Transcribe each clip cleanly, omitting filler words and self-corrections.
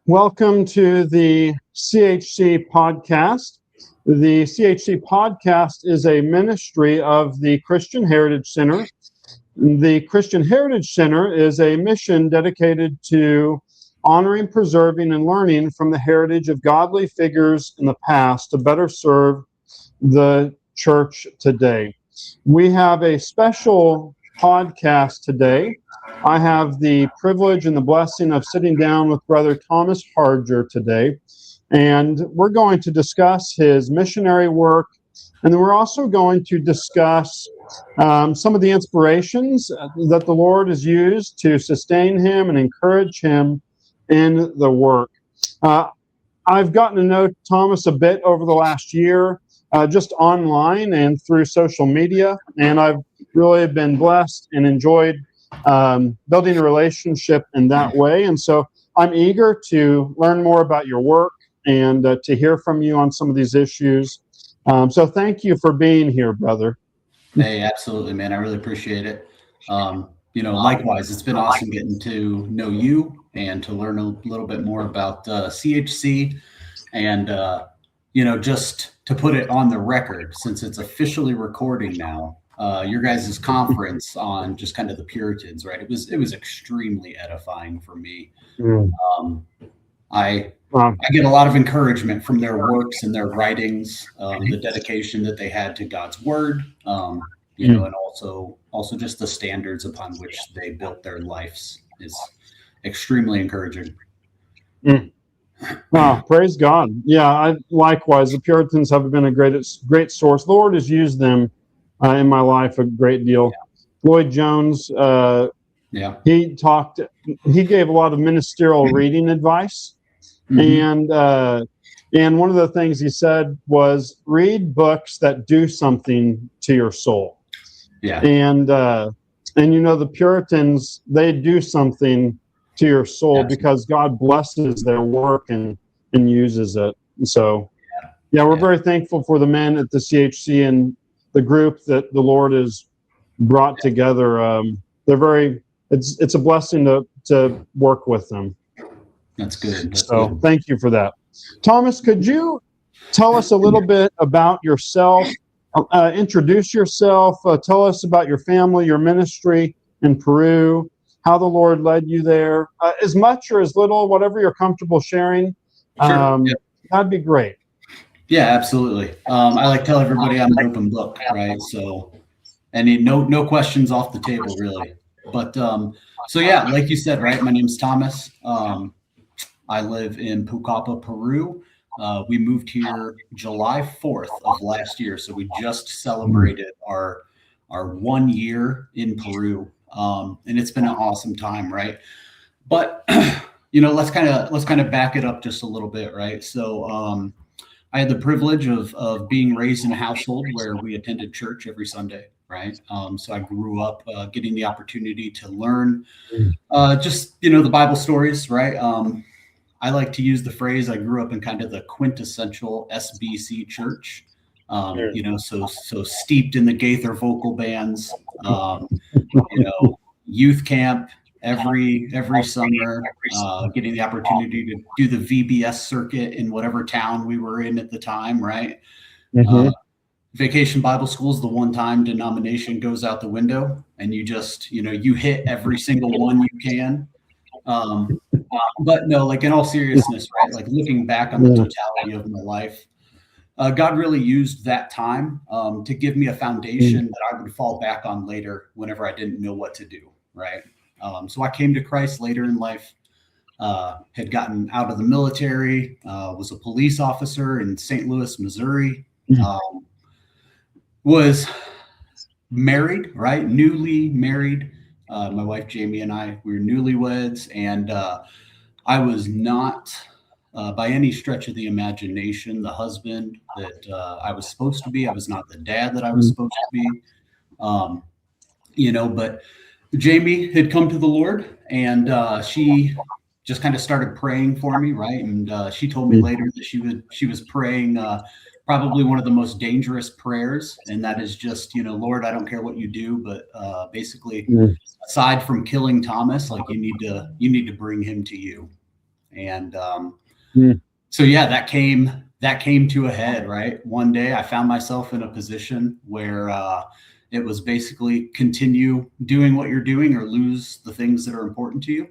Welcome to the CHC Podcast. The CHC Podcast is a ministry of the Christian Heritage Center. The Christian Heritage Center is a mission dedicated to honoring, preserving, and learning from the heritage of godly figures in the past to better serve the church today. We have a special podcast today. I have the privilege and the blessing of sitting down with Brother Thomas Harger today, and we're going to discuss his missionary work, and then we're also going to discuss some of the inspirations that the Lord has used to sustain him and encourage him in the work. I've gotten to know Thomas a bit over the last year, just online and through social media, and I've really been blessed and enjoyed building a relationship in that way. And so I'm eager to learn more about your work and to hear from you on some of these issues. So thank you for being here, brother. Hey, absolutely, man. I really appreciate it. Likewise, it's been awesome getting to know you and to learn a little bit more about CHC and, just to put it on the record, since it's officially recording now, your guys' conference on just kind of the Puritans, right? It was extremely edifying for me. I get a lot of encouragement from their works and their writings, the dedication that they had to God's word, and also just the standards upon which they built their lives is extremely encouraging. Wow, praise God. Yeah, likewise, the Puritans have been a great source. The Lord has used them in my life a great deal. Lloyd Jones, he gave a lot of ministerial reading advice. And one of the things he said was read books that do something to your soul. And the Puritans, they do something to your soul because God blesses their work and uses it. And so, we're very thankful for the men at the CHC and the group that the Lord has brought together. It's a blessing to work with them. That's good. Thank you for that. Thomas, could you tell us a little bit about yourself? Introduce yourself. Tell us about your family, your ministry in Peru, how the Lord led you there. As much or as little, whatever you're comfortable sharing. Sure. That'd be great. Yeah, absolutely. I like to tell everybody I'm an open book, right? So, no questions off the table, really. But like you said, right? My name's Thomas. I live in Pucallpa, Peru. We moved here July 4th of last year, so we just celebrated our 1 year in Peru, and it's been an awesome time, right? But let's kind of back it up just a little bit, right? So. I had the privilege of being raised in a household where we attended church every Sunday, right? So I grew up getting the opportunity to learn the Bible stories, right? I like to use the phrase, I grew up in kind of the quintessential SBC church, so steeped in the Gaither vocal bands, youth camp, every summer, getting the opportunity to do the VBS circuit in whatever town we were in at the time, right? Vacation Bible School is the one time denomination goes out the window and you just, you hit every single one you can. But no, like in all seriousness, right? Like looking back on the totality of my life, God really used that time to give me a foundation that I would fall back on later whenever I didn't know what to do, right? So I came to Christ later in life, had gotten out of the military, was a police officer in St. Louis, Missouri, was married, right? Newly married. My wife, Jamie, and I, we were newlyweds, and I was not, by any stretch of the imagination, the husband that I was supposed to be. I was not the dad that I was supposed to be, but Jamie had come to the Lord, and she just kind of started praying for me, right? And she told me later that she was praying probably one of the most dangerous prayers, and that is just, Lord, I don't care what you do, but basically, aside from killing Thomas, like you need to bring him to you. And so yeah, that came to a head, right? One day I found myself in a position where it was basically continue doing what you're doing or lose the things that are important to you.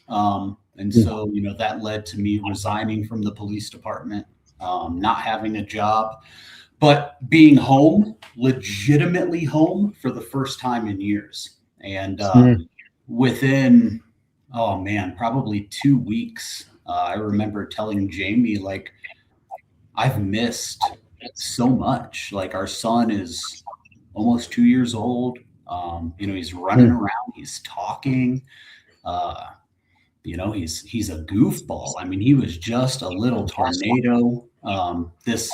And so, that led to me resigning from the police department, not having a job, but being home, legitimately home for the first time in years. And within, probably 2 weeks, I remember telling Jamie, like, I've missed so much. Like, our son is almost 2 years old. He's running around, he's talking, he's a goofball. I mean, he was just a little tornado. This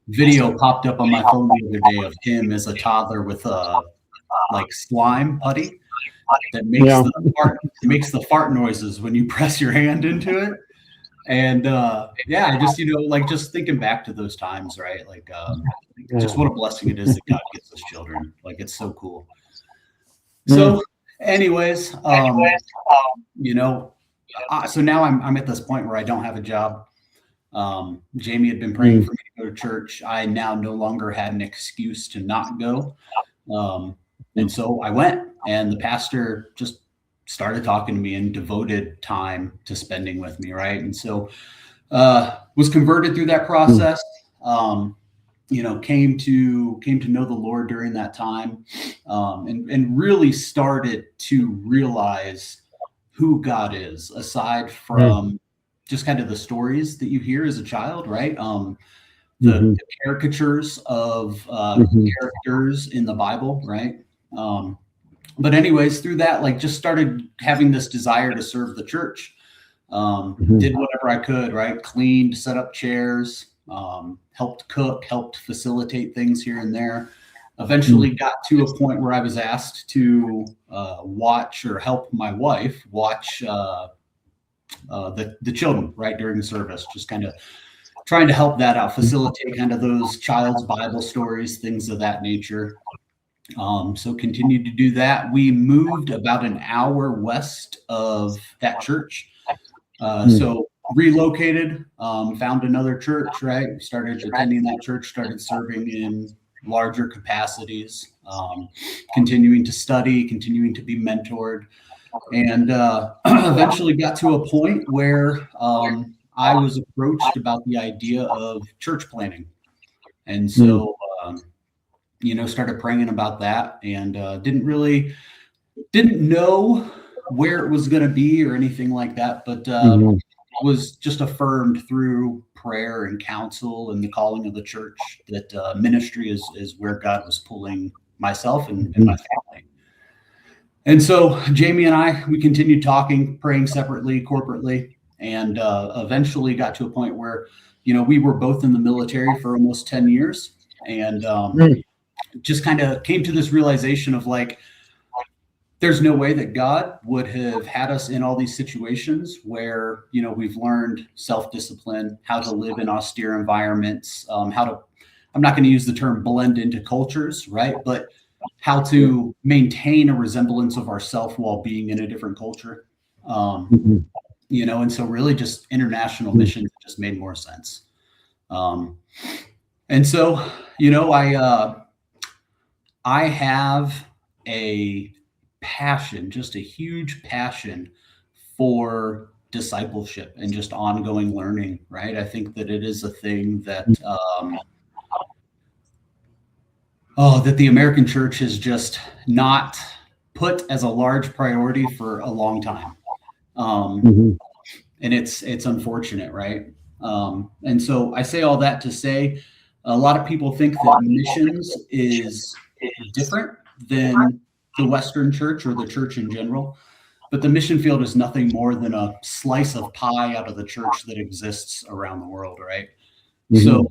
video popped up on my phone the other day of him as a toddler with like slime putty that makes the fart noises when you press your hand into it. And I just, just thinking back to those times, right? Like, just what a blessing it is that God gives us children. Like, it's so cool. So anyways, so now I'm at this point where I don't have a job. Jamie had been praying for me to go to church. I now no longer had an excuse to not go. And so I went, and the pastor just started talking to me and devoted time to spending with me. Right. And so, was converted through that process, came to know the Lord during that time, and really started to realize who God is, aside from just kind of the stories that you hear as a child, right? The caricatures of characters in the Bible, right? But anyways, through that, like, just started having this desire to serve the church. Did whatever I could, right? Cleaned, set up chairs, helped cook, helped facilitate things here and there. Eventually got to a point where I was asked to watch or help my wife watch the children, right, during the service, just kind of trying to help that out, facilitate kind of those child's Bible stories, things of that nature. So continued to do that. We moved about an hour west of that church. So relocated, found another church, right? Started attending that church, started serving in larger capacities, continuing to study, continuing to be mentored, and eventually got to a point where I was approached about the idea of church planting. And so, started praying about that, and didn't know where it was going to be or anything like that, but was just affirmed through prayer and counsel and the calling of the church that ministry is where God was pulling myself and my family. And so Jamie and we continued talking, praying separately, corporately, and eventually got to a point where, we were both in the military for almost 10 years, and just kind of came to this realization of, like, there's no way that God would have had us in all these situations where, we've learned self-discipline, how to live in austere environments, I'm not going to use the term blend into cultures, right? But how to maintain a resemblance of ourself while being in a different culture. And so really just international missions just made more sense. And so, I have a passion, just a huge passion for discipleship and just ongoing learning, right? I think that it is a thing that that the American church has just not put as a large priority for a long time. And it's unfortunate, right? And so I say all that to say, a lot of people think that missions is different than the Western church or the church in general, but the mission field is nothing more than a slice of pie out of the church that exists around the world, right? So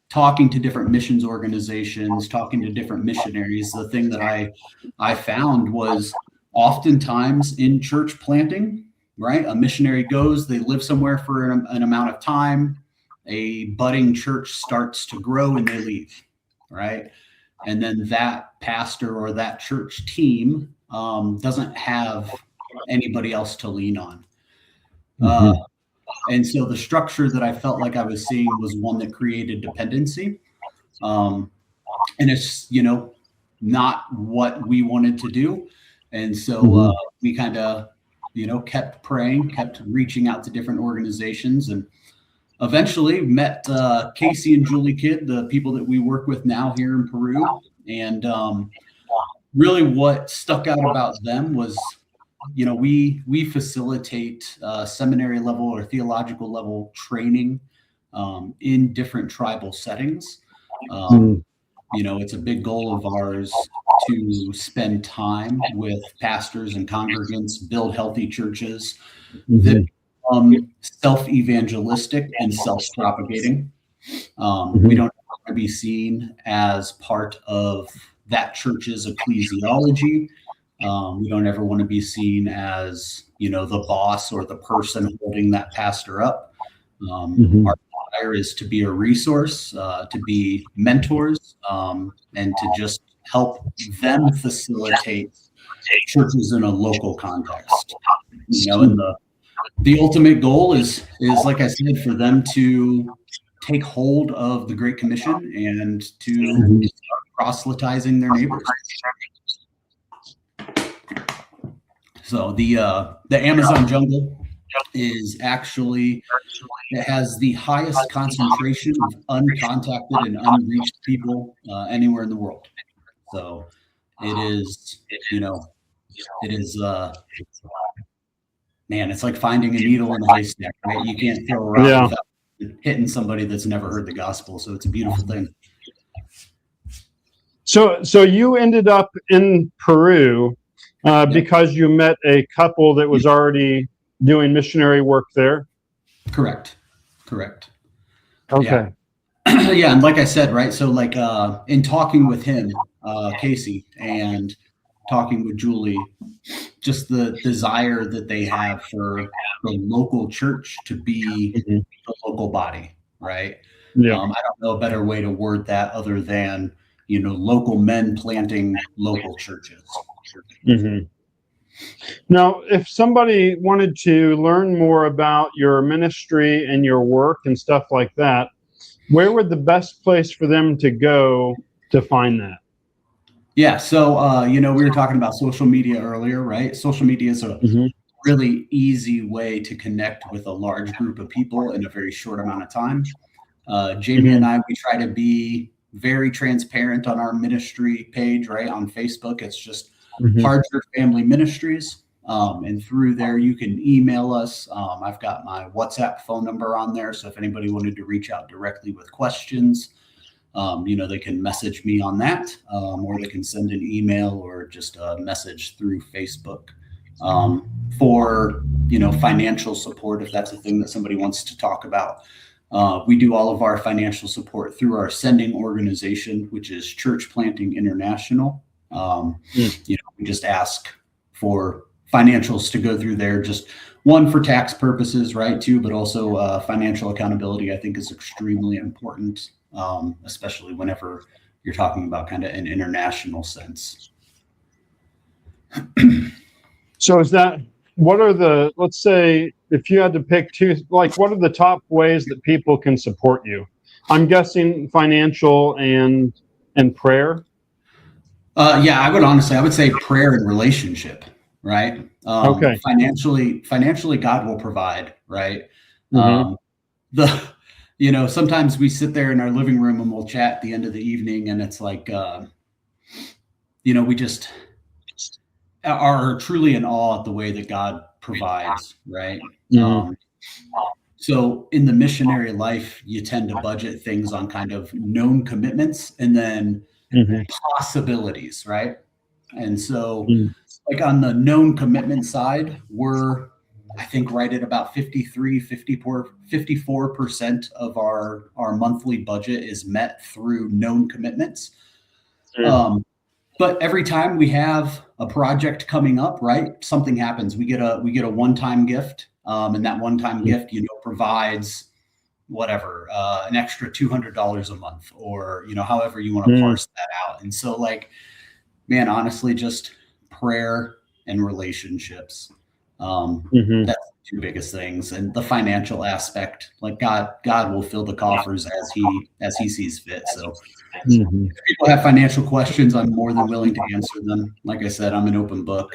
talking to different missions organizations, talking to different missionaries, the thing that I found was oftentimes in church planting, right? A missionary goes, they live somewhere for an amount of time, a budding church starts to grow, and they leave, right? And then that pastor or that church team doesn't have anybody else to lean on. And so the structure that I felt like I was seeing was one that created dependency. And it's, not what we wanted to do. And so we kind of, kept praying, kept reaching out to different organizations, and eventually met Casey and Julie Kidd, the people that we work with now here in Peru. And really what stuck out about them was, we facilitate seminary level or theological level training in different tribal settings. It's a big goal of ours to spend time with pastors and congregants, build healthy churches that become self-evangelistic and self-propagating. We don't want to be seen as part of that church's ecclesiology. We don't ever want to be seen as, the boss or the person holding that pastor up. Our desire is to be a resource, to be mentors, and to just help them facilitate churches in a local context. And the ultimate goal is like I said, for them to take hold of the Great Commission and to start proselytizing their neighbors. So the Amazon jungle is actually, it has the highest concentration of uncontacted and unreached people anywhere in the world. So it is, man, it's like finding a needle in a haystack, right? You can't throw a rock without hitting somebody that's never heard the gospel. So it's a beautiful thing. So you ended up in Peru because you met a couple that was already doing missionary work there? Correct. Okay. Yeah, and like I said, right, so like in talking with him, Casey, and talking with Julie, just the desire that they have for the local church to be the local body, right? Yeah. I don't know a better way to word that other than, local men planting local churches. Now, if somebody wanted to learn more about your ministry and your work and stuff like that, where would the best place for them to go to find that? Yeah, so, we were talking about social media earlier, right? Social media is a really easy way to connect with a large group of people in a very short amount of time. Jamie and I, we try to be very transparent on our ministry page, right? On Facebook, it's just Harger Family Ministries. And through there, you can email us. I've got my WhatsApp phone number on there. So if anybody wanted to reach out directly with questions, they can message me on that, or they can send an email or just a message through Facebook. For, financial support, if that's a thing that somebody wants to talk about. We do all of our financial support through our sending organization, which is Church Planting International. We just ask for financials to go through there, just one for tax purposes, right? Too, but also financial accountability, I think, is extremely important, especially whenever you're talking about kind of an international sense. So let's say if you had to pick two, like what are the top ways that people can support you? I'm guessing financial and prayer. Yeah, I would say prayer and relationship, right? Okay. Financially, God will provide, right? Sometimes we sit there in our living room and we'll chat at the end of the evening, and it's like, we just are truly in awe at the way that God provides, right? So in the missionary life, you tend to budget things on kind of known commitments and then possibilities, right? And so like on the known commitment side, we're, I think, right at about 54% of our monthly budget is met through known commitments. But every time we have a project coming up, right, something happens. We get a one-time gift, and that one-time gift, provides whatever, an extra $200 a month, or however you want to parse that out. And so, like, man, honestly, just prayer and relationships. That's two biggest things, and the financial aspect. Like God will fill the coffers as he sees fit. So if people have financial questions, I'm more than willing to answer them. Like I said, I'm an open book.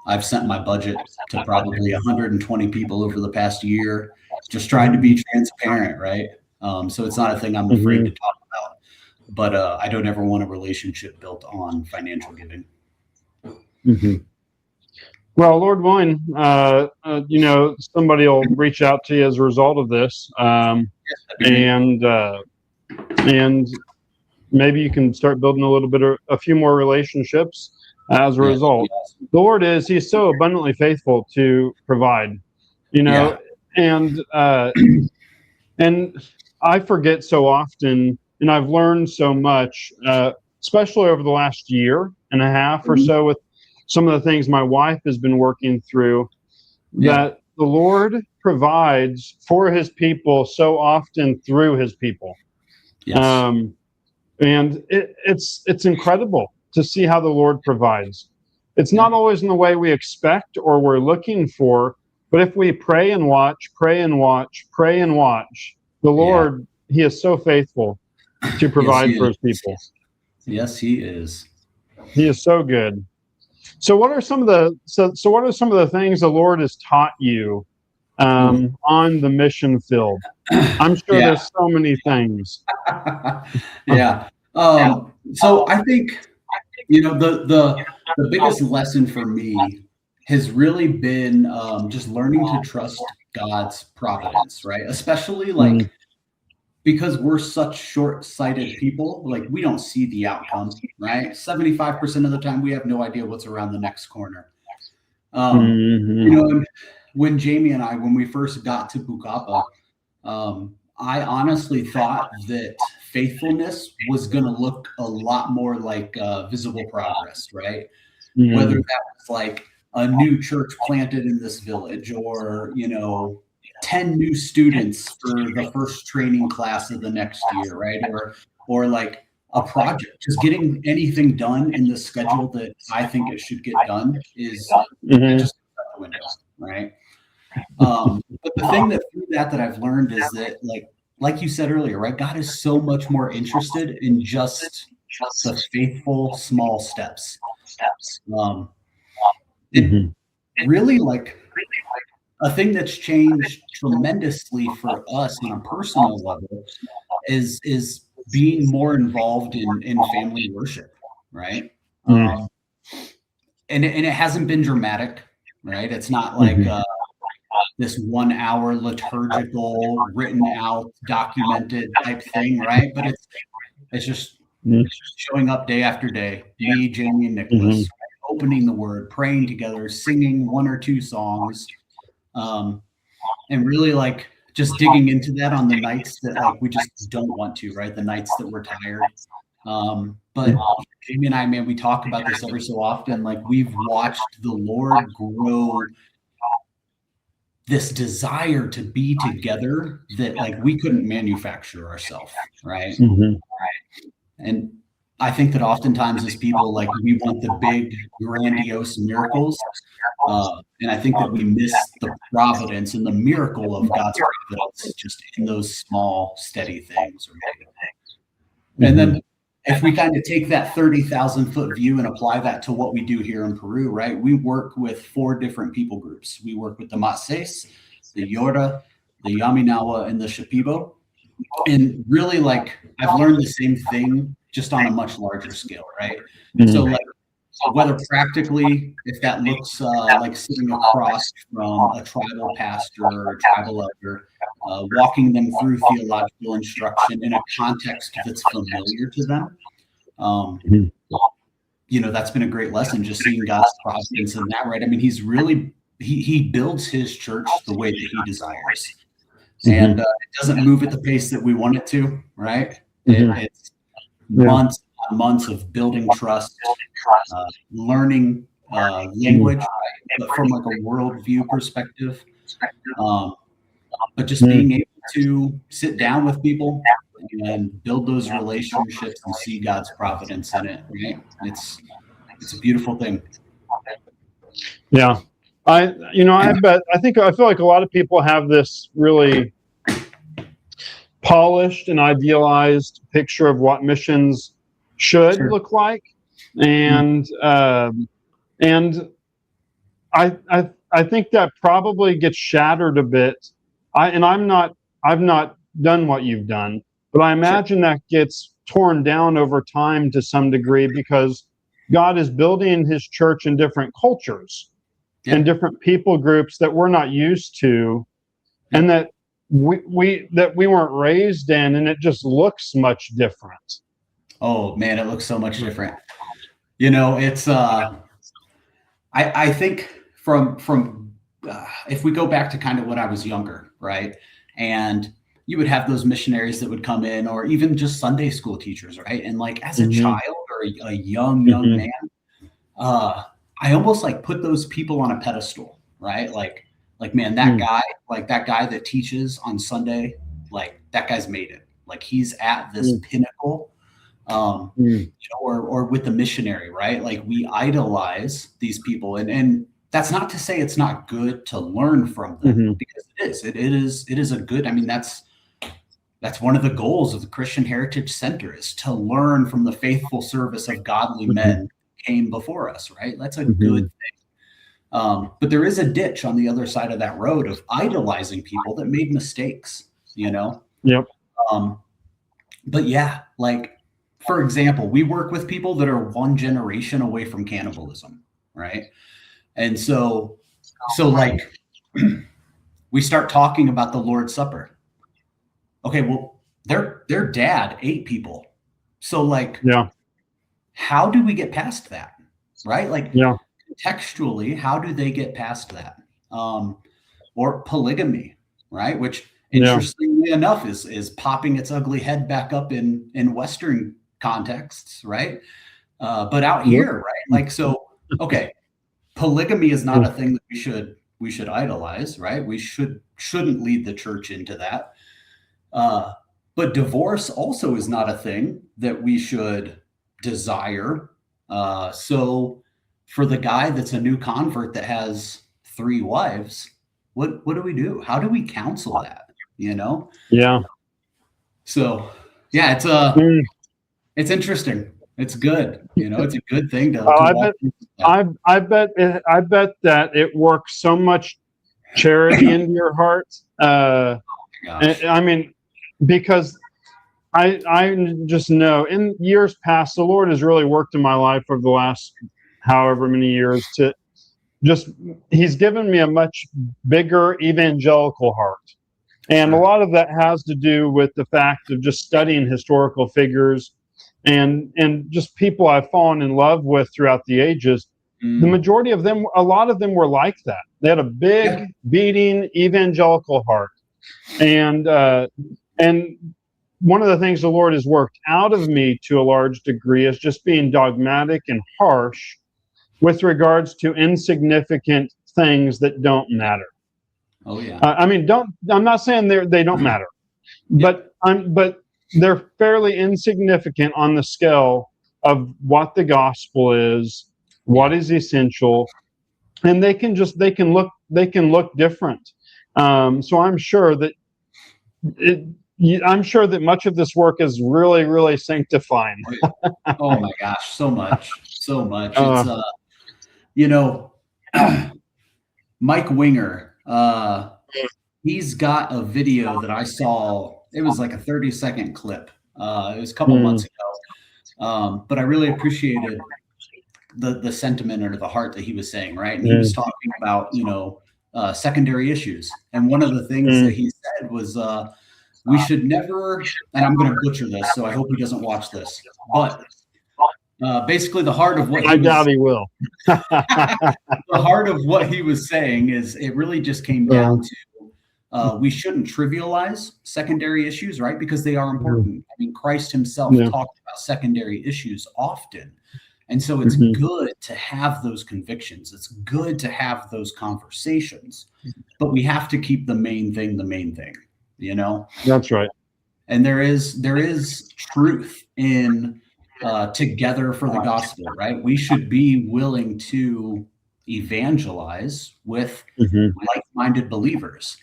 I've sent my budget to probably 120 people over the past year, just trying to be transparent, right? So it's not a thing I'm afraid to talk about, but I don't ever want a relationship built on financial giving. Well, Lord willing, somebody will reach out to you as a result of this, and maybe you can start building a few more relationships as a result. The Lord He's so abundantly faithful to provide, and I forget so often, and I've learned so much, especially over the last year and a half or so with some of the things my wife has been working through, that the Lord provides for his people so often through his people. And it's incredible to see how the Lord provides. It's not always in the way we expect or we're looking for, but if we pray and watch, the Lord, he is so faithful to provide for his people. Yes, he is. He is so good. So what are some of the things the Lord has taught you on the mission field? I'm sure there's so many things. So I think, the biggest lesson for me has really been just learning to trust God's providence, right? Especially because we're such short-sighted people, like we don't see the outcome, right? 75% of the time we have no idea what's around the next corner. When Jamie and I, when we first got to Bucapa, I honestly thought that faithfulness was going to look a lot more like visible progress, right? Whether that was like a new church planted in this village, or 10 new students for the first training class of the next year, right? Or like a project, just getting anything done in the schedule that I think it should get done is just out the window, right? But the thing that I've learned is that, like you said earlier, right? God is so much more interested in just the faithful small steps. Really, a thing that's changed tremendously for us on a personal level is being more involved in family worship, right? And it hasn't been dramatic, right? It's not like this 1 hour liturgical, written out, documented type thing, right? But it's just showing up day after day, me, Jamie, and Nicholas, opening the word, praying together, singing 1 or 2 songs, and really just digging into that on the nights that we just don't want to, right? The nights that we're tired. But Jamie and I, man, we talk about this every so often. We've watched the Lord grow this desire to be together that we couldn't manufacture ourselves, right? And I think that oftentimes as people, we want the big, grandiose miracles. And I think that we miss the providence and the miracle of God's providence just in those small, steady things. Right? And then if we kind of take that 30,000 foot view and apply that to what we do here in Peru, right? We work with 4 different people groups. We work with the Matses, the Yora, the Yaminawa, and the Shipibo. And really, I've learned the same thing, just on a much larger scale, right? So whether practically, if that looks like sitting across from a tribal pastor or a tribal elder, walking them through theological instruction in a context that's familiar to them, that's been a great lesson, just seeing God's providence in that, right? I mean, he's really, he builds his church the way that he desires. And it doesn't move at the pace that we want it to, right? It's months and months of building trust, learning language, but from a worldview perspective. But just being able to sit down with people and build those relationships and see God's providence in it, right? It's a beautiful thing. Yeah. I feel like a lot of people have this really polished and idealized picture of what missions should look like, and I think that probably gets shattered a bit. I've not done what you've done, but I imagine that gets torn down over time to some degree, because God is building his church in different cultures and different people groups that we're not used to, and that we weren't raised in, and it just looks much different. Oh man, it looks so much different. It's I think from if we go back to kind of when I was younger, right? And you would have those missionaries that would come in, or even just Sunday school teachers, right? And like as a child or a young man, I almost like put those people on a pedestal, right? Like man, that guy that teaches on Sunday, like that guy's made it. Like he's at this pinnacle. Or with the missionary, right? Like we idolize these people, and that's not to say it's not good to learn from them, because it is a good. I mean, that's one of the goals of the Christian Heritage Center, is to learn from the faithful service of godly men who came before us, right? That's a good thing. But there is a ditch on the other side of that road of idolizing people that made mistakes, Yep. But yeah, like, for example, we work with people that are one generation away from cannibalism, right? And so like we start talking about the Lord's Supper. Okay, well, their dad ate people. So like, how do we get past that? Right? Like contextually, how do they get past that? Or polygamy, right? Which interestingly enough is popping its ugly head back up in Western contexts, right? But out here, right? Like, so, okay, polygamy is not a thing that we should idolize, right? We shouldn't lead the church into that. But divorce also is not a thing that we should desire. So for the guy that's a new convert that has 3 wives, what do we do? How do we counsel that? Yeah. So yeah, it's interesting. It's good. It's a good thing to I bet that it works so much charity into your heart. I mean, because I just know in years past, the Lord has really worked in my life over the last however many years he's given me a much bigger evangelical heart. And a lot of that has to do with the fact of just studying historical figures and just people I've fallen in love with throughout the ages. The majority of them, a lot of them were like that. They had a big, beating evangelical heart. And one of the things the Lord has worked out of me to a large degree is just being dogmatic and harsh with regards to insignificant things that don't matter. Oh yeah. I mean, I'm not saying they don't matter, but they're fairly insignificant on the scale of what the gospel is, what is essential, and they can look different. So I'm sure that much of this work is really, really sanctifying. Oh my gosh, so much. It's Mike Winger, he's got a video that I saw. It was like a 30-second clip. It was a couple months ago. But I really appreciated the sentiment or the heart that he was saying, right? And he was talking about, secondary issues. And one of the things that he said was, we should never, and I'm going to butcher this, so I hope he doesn't watch this, but basically the heart of what I doubt he will. The heart of what he was saying is it really just came down to we shouldn't trivialize secondary issues, right? Because they are important. I mean, Christ himself talked about secondary issues often. And so it's good to have those convictions. It's good to have those conversations, but we have to keep the main thing, That's right. And there is truth in together for the gospel, right? We should be willing to evangelize with Mm-hmm. like-minded believers.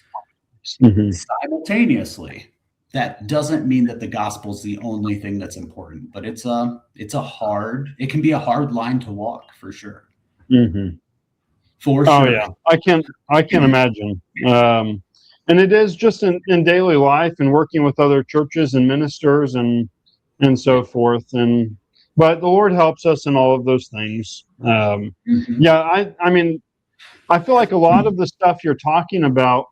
Mm-hmm. Simultaneously, that doesn't mean that the gospel is the only thing that's important, but it can be a hard line to walk for sure. Mm-hmm. For Oh sure. yeah, I can imagine. And it is just in daily life and working with other churches and ministers and so forth. But the Lord helps us in all of those things. Mhm. Yeah, I mean, I feel like a lot of the stuff you're talking about,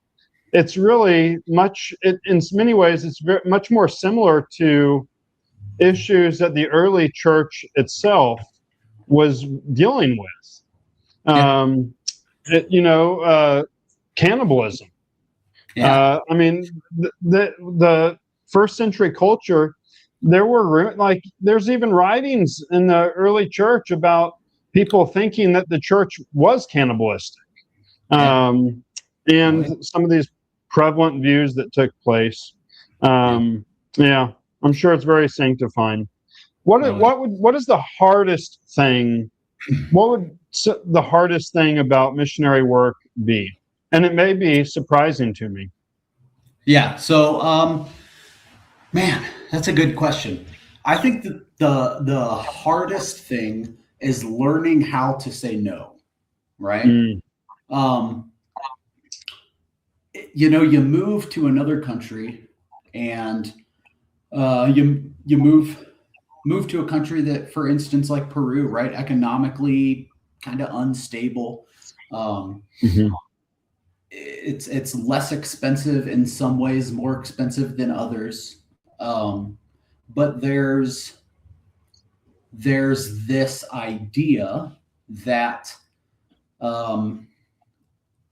it's really in many ways, it's much more similar to issues that the early church itself was dealing with. Yeah. Cannibalism. Yeah. I mean, the first century culture, there's even writings in the early church about people thinking that the church was cannibalistic, Yeah. and some of these prevalent views that took place. Yeah, I'm sure it's very sanctifying. What is the hardest thing? What would the hardest thing about missionary work be? And it may be surprising to me. Yeah. So, man, that's a good question. I think that the hardest thing is learning how to say no, right? Mm, Um, you move to another country, and you move to a country that, for instance, like Peru, right, economically kind of unstable. Um, mhm, it's less expensive in some ways, more expensive than others. But there's this idea that um,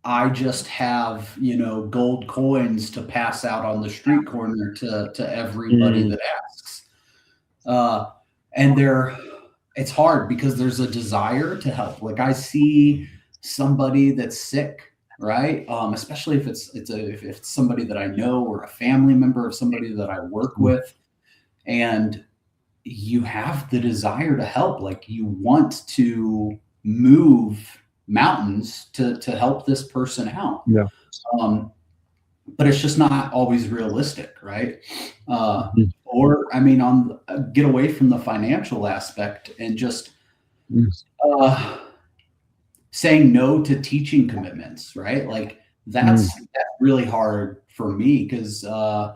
I just have, gold coins to pass out on the street corner to everybody mm, that asks. Uh, and it's hard because there's a desire to help. Like I see somebody that's sick, right? Especially if if it's somebody that I know or a family member of somebody that I work with, and you have the desire to help. Like you want to move mountains to help this person out. yeah. But it's just not always realistic, right? Mhm, Or I mean, get away from the financial aspect and just mm, uh, saying no to teaching commitments, right? Like mm, that's really hard for me because I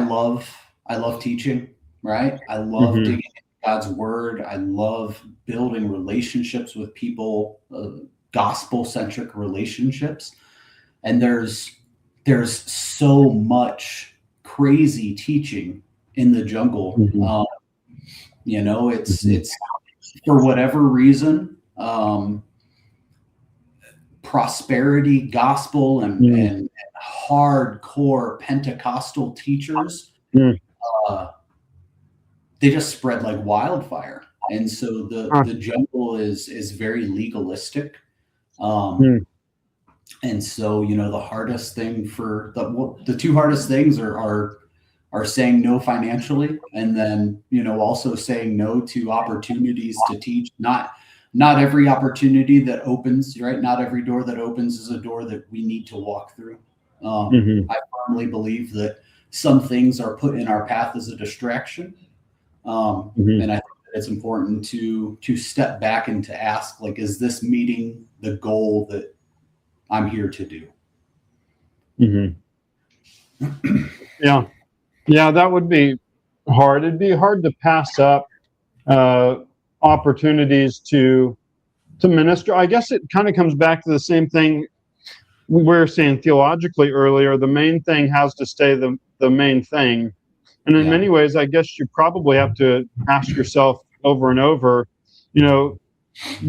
love teaching, right? I love mhm, digging into God's word. I love building relationships with people, gospel centric relationships. And there's so much crazy teaching in the jungle. mhm, mhm, It's for whatever reason, prosperity gospel mm, and hardcore Pentecostal teachers, mm, uh, they just spread like wildfire. And so ah, the jungle is very legalistic. Um, mm, and so the hardest thing the two hardest things are saying no financially, and then also saying no to opportunities to teach. Not every opportunity that opens, right? Not every door that opens is a door that we need to walk through. mhm, I firmly believe that some things are put in our path as a distraction, mhm, and I think that it's important to step back and to ask, like, is this meeting the goal that I'm here to do? mhm. Yeah, yeah, that would be hard. It'd be hard to pass up uh, opportunities to minister. I guess it kind of comes back to the same thing we were saying theologically earlier. The main thing has to stay the main thing. And in Yeah. many ways, I guess you probably have to ask yourself over and over, you know,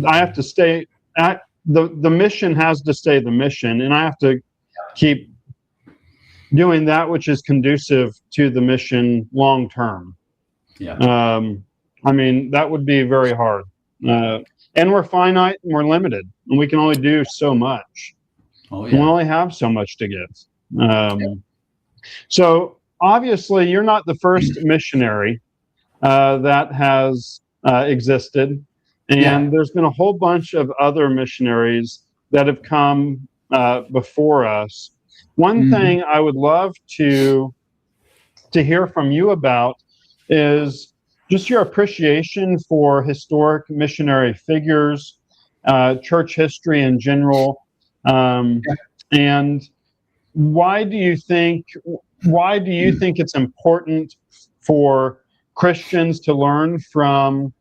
I have to stay at the mission has to stay the mission, and I have to keep doing that which is conducive to the mission long term. Yeah. I mean, that would be very hard. Uh, and we're finite and we're limited, and we can only do so much. Oh We yeah. only have so much to give. So obviously, you're not the first missionary that has existed. And there's been a whole bunch of other missionaries that have come before us. One thing I would love to hear from you about is just your appreciation for historic missionary figures, church history in general, and why do you think it's important for Christians to learn from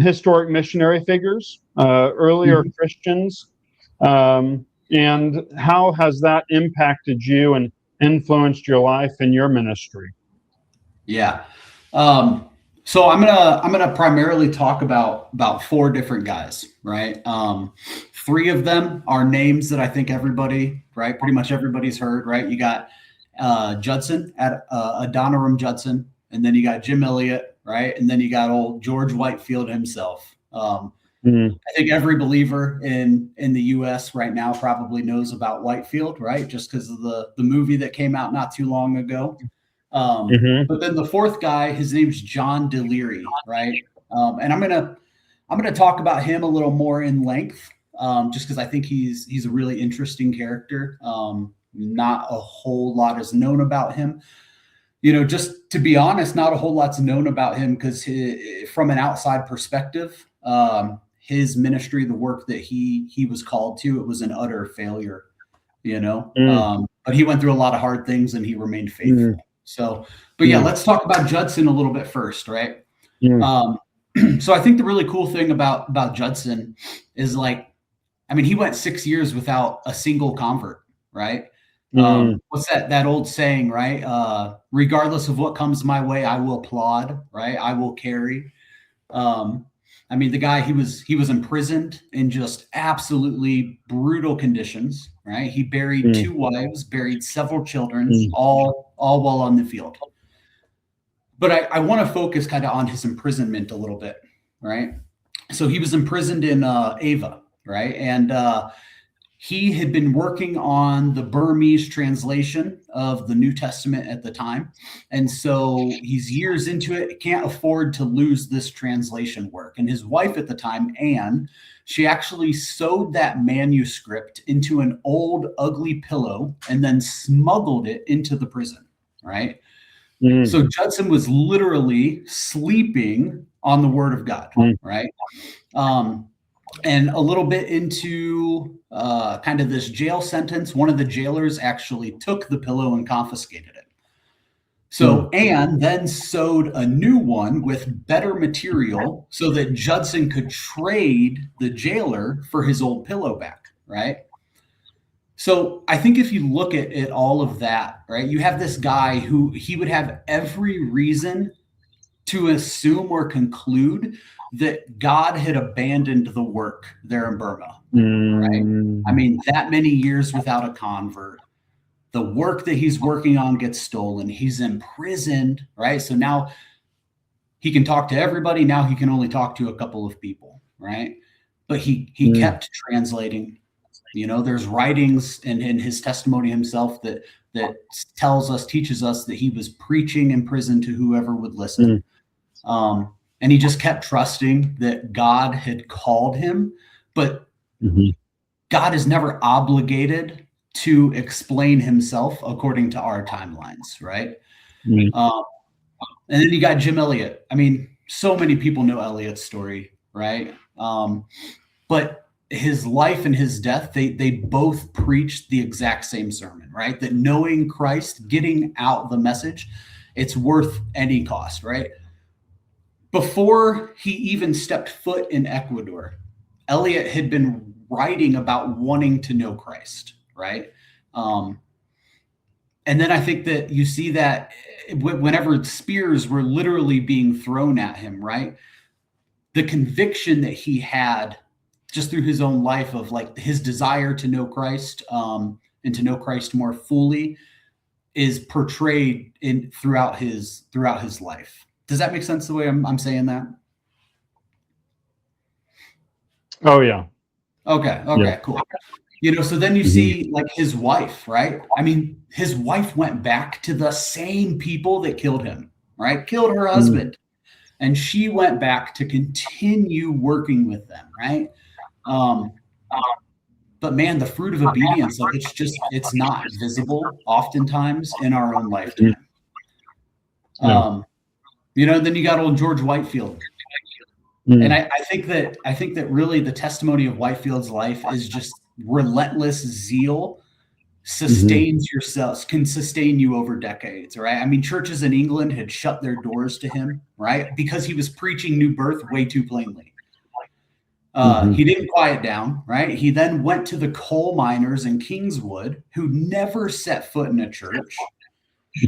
historic missionary figures, earlier Christians, and how has that impacted you and influenced your life and your ministry? Yeah. So I'm gonna primarily talk about four different guys, right? Three of them are names that I think everybody, right, pretty much everybody's heard, right? You got Judson, Adoniram Judson, and then you got Jim Elliot, right? And then you got old George Whitefield himself. I think every believer in the U.S. right now probably knows about Whitefield, right? Just because of the movie that came out not too long ago. But then the fourth guy, his name's Jean de Léry, right? And I'm gonna talk about him a little more in length, just because I think he's a really interesting character. Not a whole lot is known about him. Just to be honest, not a whole lot's known about him because from an outside perspective, his ministry, the work that he was called to, it was an utter failure, but he went through a lot of hard things and he remained faithful. So, but yeah, let's talk about Judson a little bit first, right? So I think the really cool thing about Judson is he went 6 years without a single convert, right? What's that old saying, right? Regardless of what comes my way, I will plod, right? I will carry. The guy, he was imprisoned in just absolutely brutal conditions, right? He buried two wives, buried several children, all while on the field. But I want to focus kind of on his imprisonment a little bit, right? So he was imprisoned in Ava, right? And he had been working on the Burmese translation of the New Testament at the time. And so he's years into it, can't afford to lose this translation work. And his wife at the time, Anne, she actually sewed that manuscript into an old, ugly pillow and then smuggled it into the prison, right? So Judson was literally sleeping on the Word of God, right? And a little bit into kind of this jail sentence, one of the jailers actually took the pillow and confiscated it. So Anne then sewed a new one with better material so that Judson could trade the jailer for his old pillow back, right? So I think if you look at all of that, right, you have this guy who he would have every reason to assume or conclude that God had abandoned the work there in Burma, right? That many years without a convert, the work that he's working on gets stolen. He's imprisoned, right? So now he can talk to everybody. Now he can only talk to a couple of people, right? But he kept translating. There's writings in his testimony himself that teaches us that he was preaching in prison to whoever would listen. And he just kept trusting that God had called him, but God is never obligated to explain himself according to our timelines, right? And then you got Jim Elliot. So many people know Elliot's story, right? But his life and his death, they both preached the exact same sermon, right? That knowing Christ, getting out the message, it's worth any cost, right? Before he even stepped foot in Ecuador, Elliot had been writing about wanting to know Christ, right? And then I think that you see that whenever spears were literally being thrown at him, right? The conviction that he had just through his own life of his desire to know Christ and to know Christ more fully is portrayed throughout his life. Does that make sense the way I'm saying that? Oh, yeah. Okay, yeah. Cool. So then you see his wife, right? His wife went back to the same people that killed him, right? Killed her husband. and she went back to continue working with them, right? But man, the fruit of obedience, like it's not visible oftentimes in our own lifetime. Then you got old George Whitefield. And I think that really the testimony of Whitefield's life is just relentless zeal can sustain you over decades, right? I mean, churches in England had shut their doors to him, right? Because he was preaching new birth way too plainly. He didn't quiet down, right? He then went to the coal miners in Kingswood who never set foot in a church,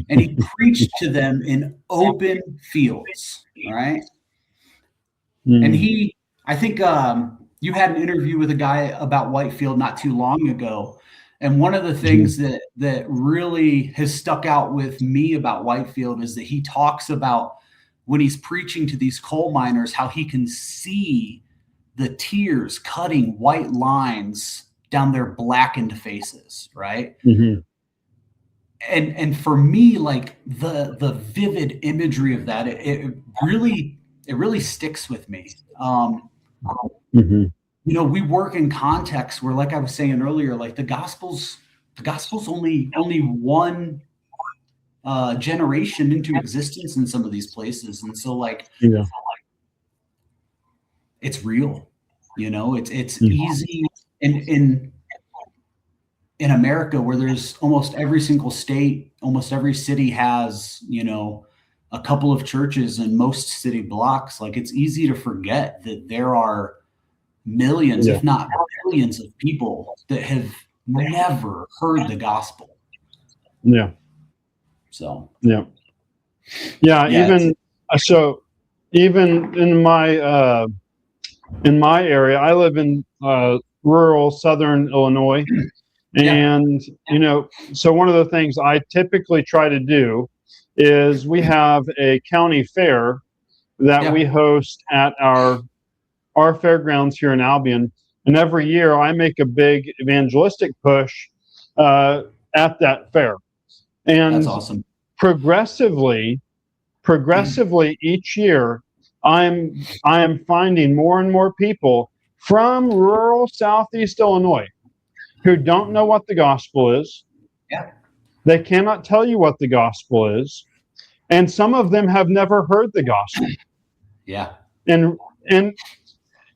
and he preached to them in open fields, right? And I think you had an interview with a guy about Whitefield not too long ago. And one of the things that really has stuck out with me about Whitefield is that he talks about when he's preaching to these coal miners, how he can see the tears cutting white lines down their blackened faces, right? And for me, like the vivid imagery of that, it really sticks with me. We work in contexts where, like I was saying earlier, like the gospel's only one generation into existence in some of these places, and so it's real. It's easy in America, where there's almost every single state, almost every city has a couple of churches in most city blocks. Like, it's easy to forget that there are millions, if not billions, of people that have never heard the gospel. Even in my area, I live in rural southern Illinois, and so one of the things I typically try to do is we have a county fair that we host at our fairgrounds here in Albion, and every year I make a big evangelistic push at that fair. And that's awesome. Progressively each year, I am finding more and more people from rural Southeast Illinois who don't know what the gospel is. They cannot tell you what the gospel is, and some of them have never heard the gospel.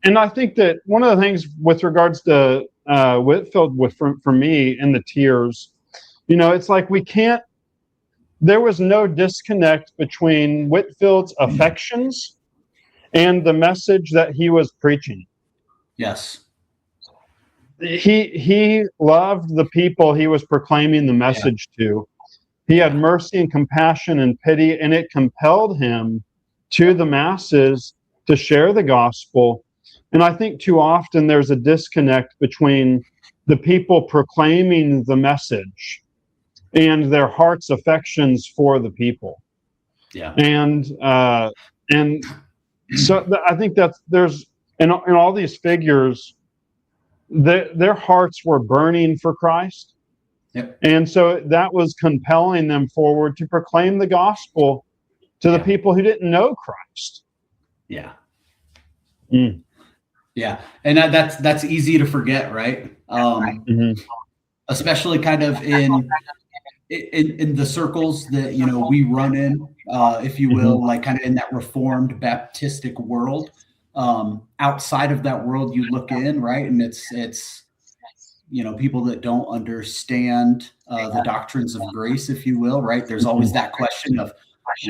And I think that one of the things with regards to Whitefield, for me, in the tears, it's like there was no disconnect between Whitefield's affections and the message that he was preaching. He loved the people he was proclaiming the message to. He had mercy and compassion and pity, and it compelled him to the masses to share the gospel. And I think too often there's a disconnect between the people proclaiming the message and their heart's affections for the people. And so I think there's in all these figures, their hearts were burning for Christ. And so that was compelling them forward to proclaim the gospel to the people who didn't know Christ. And that's easy to forget, right? Especially kind of in the circles that we run in, if you will, like kind of in that Reformed Baptistic world. Outside of that world, you look in, right, and it's people that don't understand the doctrines of grace, if you will, right? There's always that question of,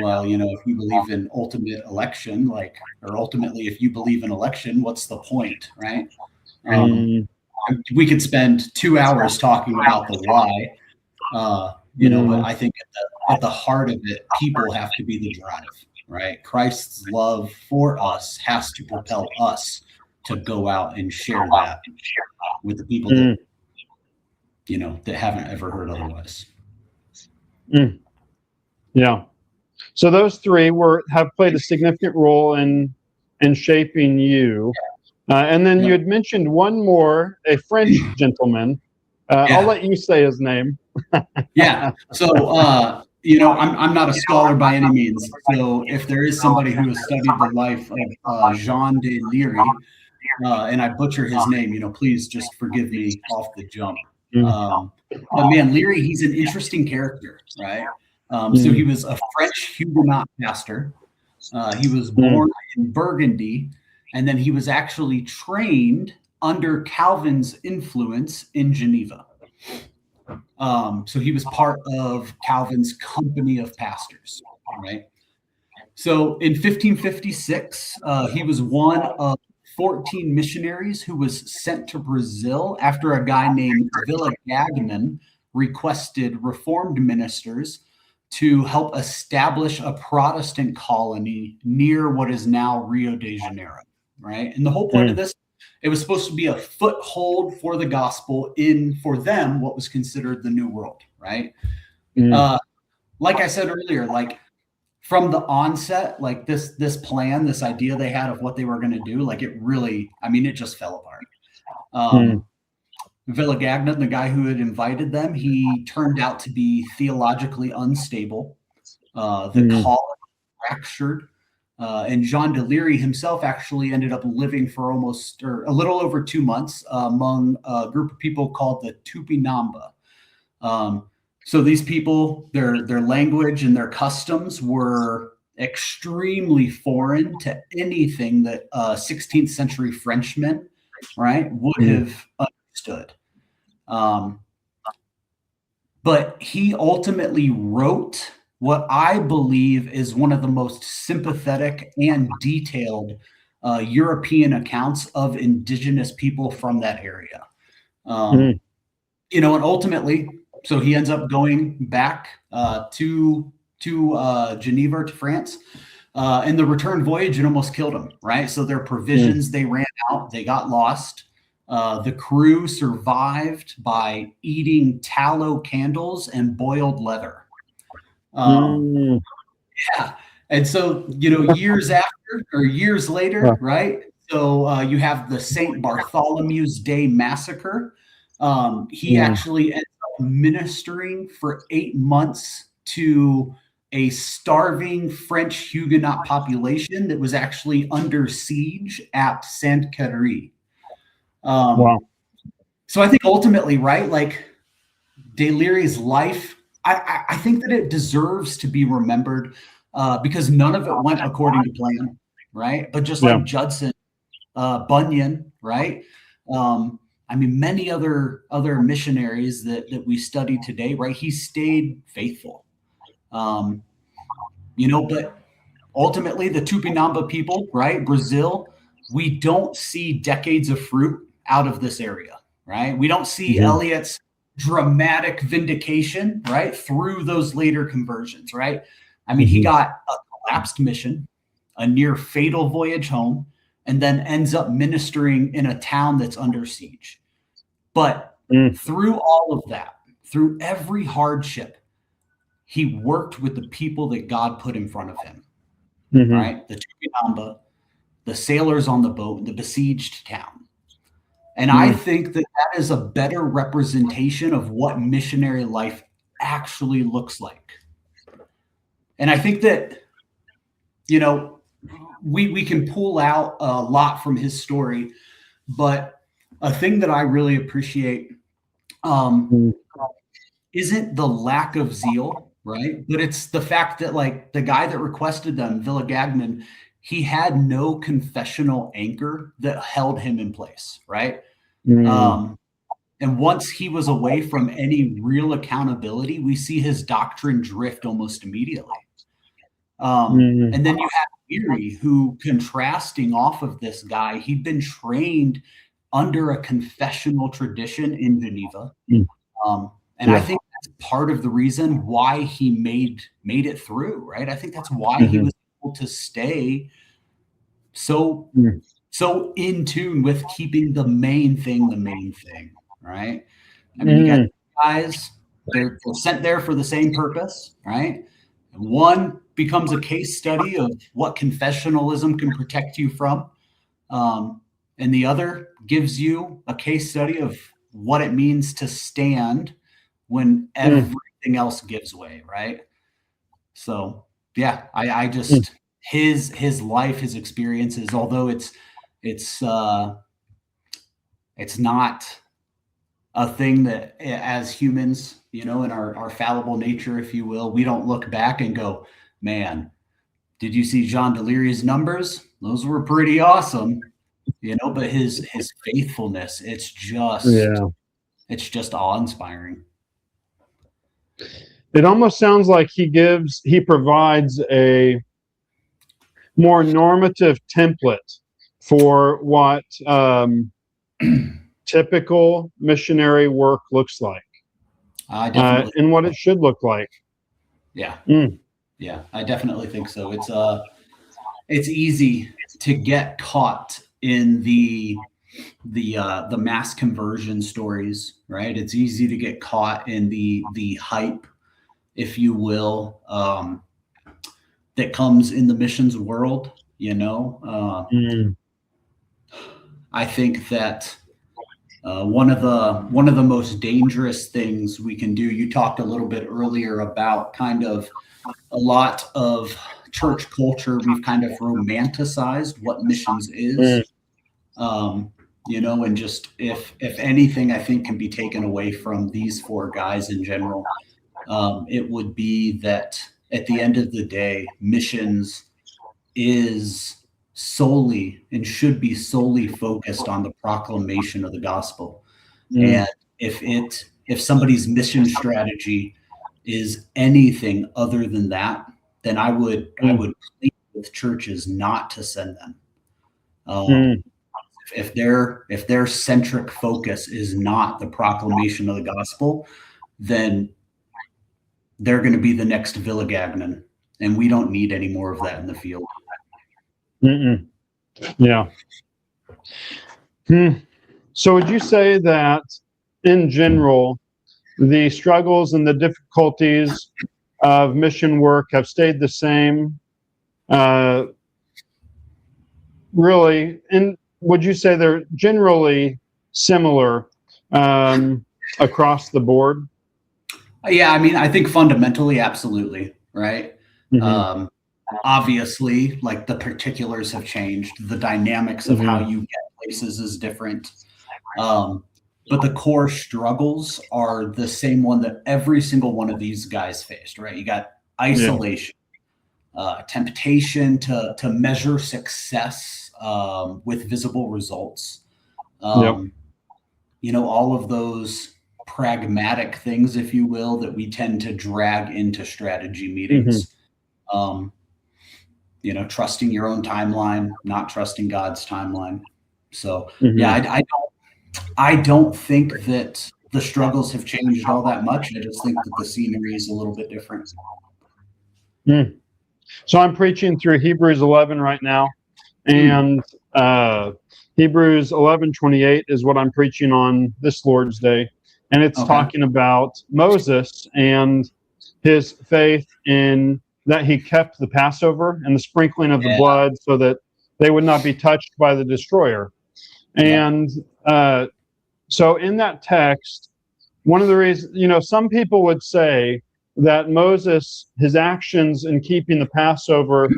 well, if you believe in ultimate election, or ultimately, if you believe in election, what's the point, right? We could spend 2 hours talking about the why, but I think at the heart of it, people have to be the drive, right? Christ's love for us has to propel us to go out and share that with the people that, that haven't ever heard otherwise. So those three have played a significant role in shaping you. And then you had mentioned one more, a French gentleman. I'll let you say his name. So I'm not a scholar by any means. So if there is somebody who has studied the life of Jean de Léry, and I butcher his name, please just forgive me off the jump. But man, Léry, he's an interesting character, right? So he was a French Huguenot pastor. He was born in Burgundy, and then he was actually trained under Calvin's influence in Geneva. So he was part of Calvin's company of pastors, right? So in 1556, he was one of 14 missionaries who was sent to Brazil after a guy named Villagagnon requested reformed ministers to help establish a Protestant colony near what is now Rio de Janeiro, right? And the whole point of this, it was supposed to be a foothold for the gospel in, for them, what was considered the New World, right? Like I said earlier, like from the onset, like this plan, this idea they had of what they were going to do, like it really, it just fell apart. Villagagnon, the guy who had invited them, he turned out to be theologically unstable. The colony fractured. And Jean de Léry himself actually ended up living for a little over 2 months among a group of people called the Tupinamba. So these people, their language and their customs were extremely foreign to anything that 16th century Frenchmen, right, would have understood. But he ultimately wrote what I believe is one of the most sympathetic and detailed European accounts of indigenous people from that area. And ultimately, so he ends up going back to Geneva, to France, and the return voyage, it almost killed him, right? So their provisions, they ran out, they got lost. The crew survived by eating tallow candles and boiled leather. Yeah. And so, years later, right? So you have the St. Bartholomew's Day massacre. He actually ended up ministering for 8 months to a starving French Huguenot population that was actually under siege at Sainte-Catherine. So I think ultimately, right, like de Léry's life, I think that it deserves to be remembered because none of it went according to plan, right? But just like Judson, Bunyan, right? Many other missionaries that we study today, right? He stayed faithful, but ultimately the Tupinamba people, right? Brazil, we don't see decades of fruit out of this area, right? We don't see Elliot's dramatic vindication, right? Through those later conversions, right? He got a collapsed mission, a near fatal voyage home, and then ends up ministering in a town that's under siege. But through all of that, through every hardship, he worked with the people that God put in front of him, right? The Tupinamba, the sailors on the boat, the besieged town. And I think that is a better representation of what missionary life actually looks like. And I think that, we can pull out a lot from his story, but a thing that I really appreciate isn't the lack of zeal, right? But it's the fact that, like, the guy that requested them, Villagagnon, he had no confessional anchor that held him in place, right? And once he was away from any real accountability, we see his doctrine drift almost immediately. And then you have Léry, who, contrasting off of this guy, he'd been trained under a confessional tradition in Geneva. And I think that's part of the reason why he made it through, right? I think that's why he was able to stay so in tune with keeping the main thing, right? You got guys, they're sent there for the same purpose, right? And one becomes a case study of what confessionalism can protect you from. And the other gives you a case study of what it means to stand when everything else gives way, right? So yeah, I just his life, his experiences, although it's not a thing that as humans, in our fallible nature, if you will, we don't look back and go, man, did you see Jean de Léry's numbers? Those were pretty awesome, but his faithfulness, it's just awe-inspiring. It almost sounds like he provides a more normative template for what typical missionary work looks like, and what it should look like. Yeah. Yeah, I definitely think so. It's easy to get caught in the mass conversion stories, right? It's easy to get caught in the hype, if you will, that comes in the missions world. I think that one of the most dangerous things we can do. You talked a little bit earlier about kind of a lot of church culture. We've kind of romanticized what missions is, and just if anything, I think can be taken away from these four guys in general, it would be that at the end of the day, missions is solely and should be solely focused on the proclamation of the gospel. And if somebody's mission strategy is anything other than that, then I would plead with churches not to send them. If their centric focus is not the proclamation of the gospel, then they're going to be the next Villa Gagnon, and we don't need any more of that in the field. Yeah. So would you say that in general, the struggles and the difficulties of mission work have stayed the same? Really, and would you say they're generally similar across the board? Yeah, I mean, I think fundamentally, absolutely, right? Obviously, like the particulars have changed. The dynamics of how you get places is different. But the core struggles are the same one that every single one of these guys faced, right? You got isolation, temptation to measure success with visible results. All of those pragmatic things, if you will, that we tend to drag into strategy meetings. Trusting your own timeline, not trusting God's timeline. So I don't think that the struggles have changed all that much. I just think that the scenery is a little bit different. So I'm preaching through Hebrews 11 right now, and Hebrews 11:28 is what I'm preaching on this Lord's Day, and it's talking about Moses and his faith in that he kept the Passover and the sprinkling of the blood so that they would not be touched by the destroyer. And so in that text, one of the reasons, some people would say that Moses, his actions in keeping the Passover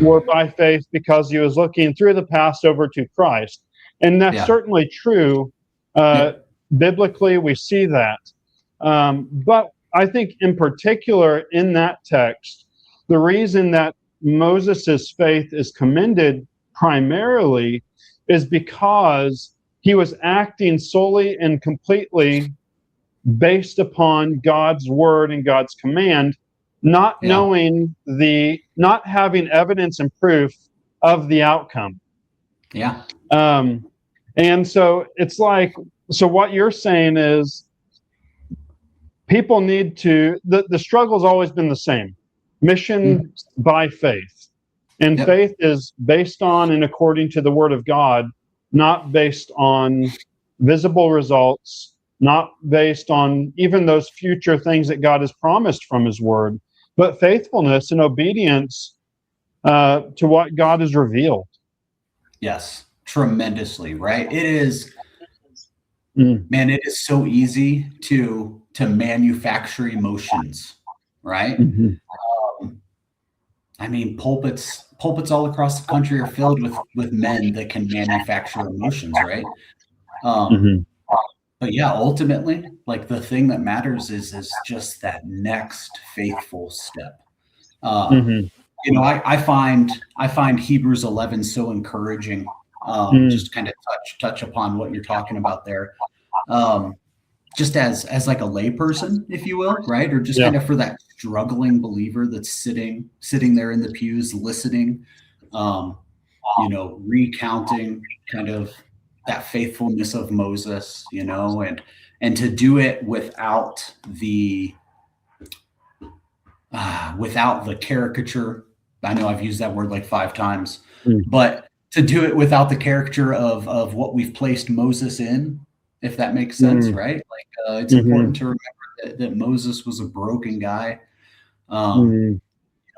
were by faith because he was looking through the Passover to Christ. And that's certainly true. Biblically, we see that. But I think in particular in that text, the reason that Moses' faith is commended primarily is because he was acting solely and completely based upon God's word and God's command, not having evidence and proof of the outcome. And so it's like, so what you're saying is people need to, the struggle's always been the same. Mission by faith. And faith is based on and according to the word of God, not based on visible results, not based on even those future things that God has promised from his word, but faithfulness and obedience to what God has revealed. Yes, tremendously, right? It is, man, it is so easy to manufacture emotions, right? I mean, pulpits all across the country are filled with men that can manufacture emotions, right? Mhm. But yeah, ultimately, like the thing that matters is just that next faithful step. Mhm. I find Hebrews 11 so encouraging. Mm. Just kind of touch upon what you're talking about there. Just as like a layperson, if you will, right? Or just Yeah. kind of for that struggling believer that's sitting there in the pews listening, recounting kind of that faithfulness of Moses, and to do it without the caricature. I know I've used that word like 5 times, Mm. but to do it without the caricature of what we've placed Moses in, if that makes sense, Mm. right? Like it's Mhm. important to remember that Moses was a broken guy. Um, Mm.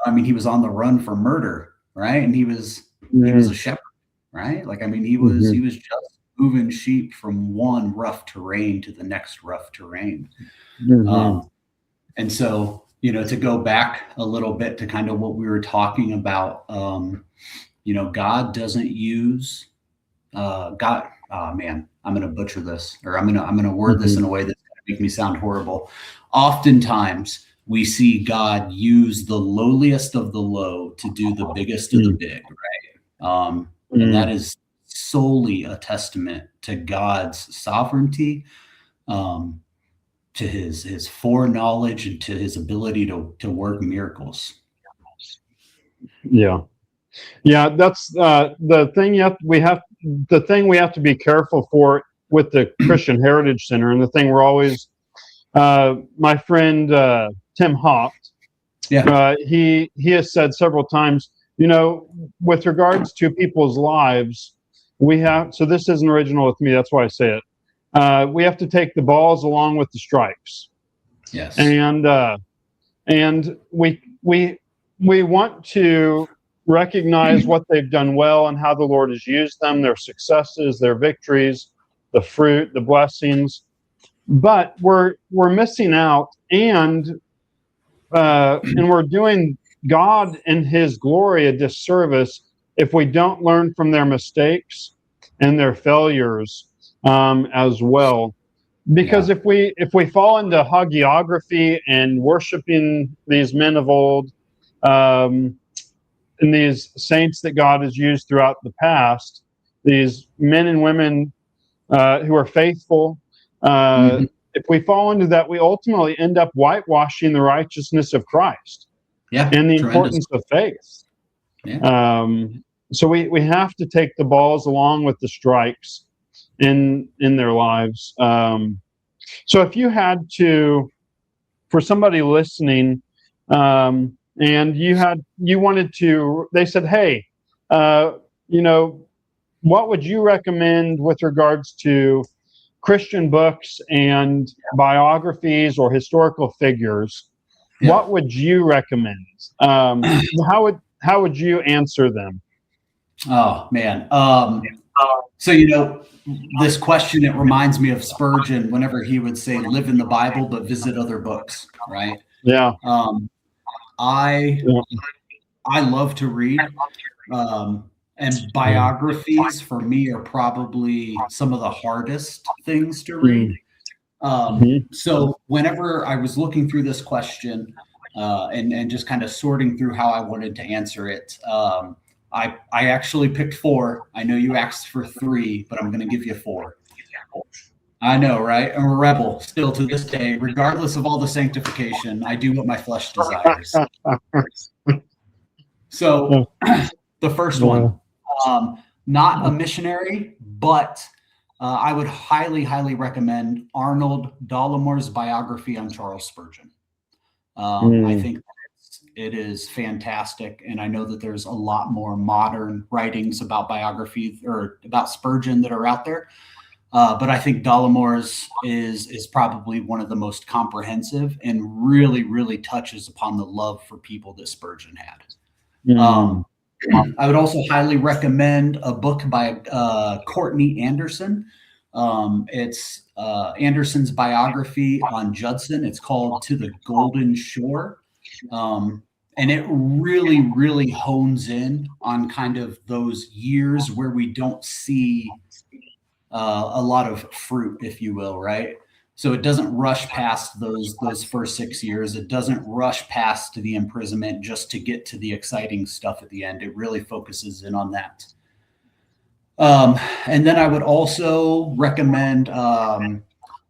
I mean, he was on the run for murder, right? And he was a Mm. shepherd, right? Like, I mean, he was Mhm. just moving sheep from one rough terrain to the next rough terrain. Mhm. Um, and so, to go back a little bit to kind of what we were talking about, God doesn't use God. Oh man, I'm going to butcher this, or I'm going to word this Mhm. in a way that's going to make me sound horrible. Oftentimes, we see God use the lowliest of the low to do the biggest of the Mm. big, right? And that Mm. is solely a testament to God's sovereignty, um, to his foreknowledge, and to his ability to work miracles. Yeah. Yeah, that's the thing. The thing we have to be careful for with the Christian Heritage Center, and the thing we're always. My friend Tim Hopt, Yeah. he has said several times, with regards to people's lives, we have. So this isn't original with me. That's why I say it. We have to take the balls along with the strikes, Yes. and we want to recognize what they've done well and how the Lord has used them, their successes, their victories, the fruit, the blessings. But we're missing out, and we're doing God and His glory a disservice if we don't learn from their mistakes and their failures as well. Because Yeah. if we fall into hagiography and worshiping these men of old, um, and these saints that God has used throughout the past, these men and women who are faithful, uh, Mm-hmm. if we fall into that, we ultimately end up whitewashing the righteousness of Christ Yeah. and the Tremendous. importance of faith. Yeah. So we have to take the balls along with the strikes in their lives. So if you had to, for somebody listening, and you wanted to, they said, hey, uh, you know, what would you recommend with regards to Christian books and biographies or historical figures? Yeah. What would you recommend? How would you answer them? Oh man. So this question, it reminds me of Spurgeon whenever he would say, "Live in the Bible, but visit other books." Right. Yeah. Um, I Yeah. I love to read, and biographies for me are probably some of the hardest things to read. Mm-hmm. So whenever I was looking through this question, and just kind of sorting through how I wanted to answer it, I actually picked 4. I know you asked for 3, but I'm going to give you 4. I know, right? I'm a rebel still to this day, regardless of all the sanctification. I do what my flesh desires. So the first one, not a missionary, but I would highly, highly recommend Arnold Dollimore's biography on Charles Spurgeon. I think it is fantastic, and I know that there's a lot more modern writings about biography or about Spurgeon that are out there. But I think Dollimore's is probably one of the most comprehensive and really, really touches upon the love for people that Spurgeon had. I would also highly recommend a book by Courtney Anderson. It's Anderson's biography on Judson. It's called To the Golden Shore. it really, really hones in on kind of those years where we don't see a lot of fruit, if you will, right? So it doesn't rush past those first 6 years. It doesn't rush past the imprisonment just to get to the exciting stuff at the end. It really focuses in on that. And then I would also recommend